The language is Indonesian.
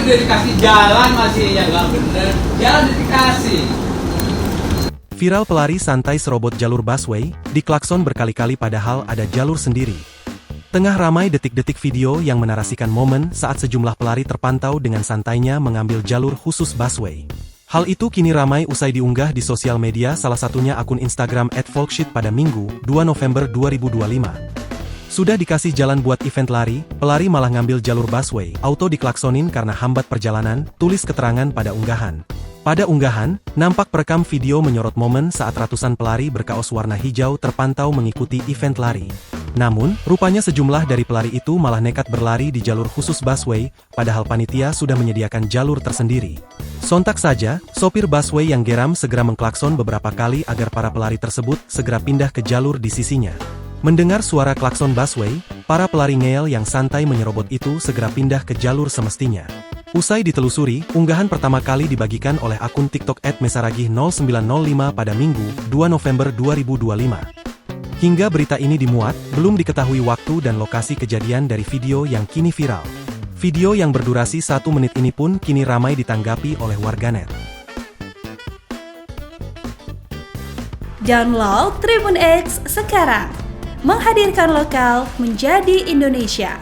udah dikasih jalan masih ya nggak bener. Jalan dikasih. Viral pelari santai serobot jalur busway, diklakson berkali-kali padahal ada jalur sendiri. Tengah ramai detik-detik video yang menarasikan momen saat sejumlah pelari terpantau dengan santainya mengambil jalur khusus busway. Hal itu kini ramai usai diunggah di sosial media, salah satunya akun Instagram @folksheet pada Minggu, 2 November 2025. Sudah dikasih jalan buat event lari, pelari malah ngambil jalur busway, auto diklaksonin karena hambat perjalanan, tulis keterangan pada unggahan. Pada unggahan, nampak perekam video menyorot momen saat ratusan pelari berkaos warna hijau terpantau mengikuti event lari. Namun, rupanya sejumlah dari pelari itu malah nekat berlari di jalur khusus busway, padahal panitia sudah menyediakan jalur tersendiri. Sontak saja, sopir busway yang geram segera mengklakson beberapa kali agar para pelari tersebut segera pindah ke jalur di sisinya. Mendengar suara klakson busway, para pelari ngeyel yang santai menyerobot itu segera pindah ke jalur semestinya. Usai ditelusuri, unggahan pertama kali dibagikan oleh akun TikTok @mesaragih0905 pada Minggu, 2 November 2025. Hingga berita ini dimuat, belum diketahui waktu dan lokasi kejadian dari video yang kini viral. Video yang berdurasi 1 menit ini pun kini ramai ditanggapi oleh warganet. Download Tribun X sekarang, menghadirkan lokal menjadi Indonesia.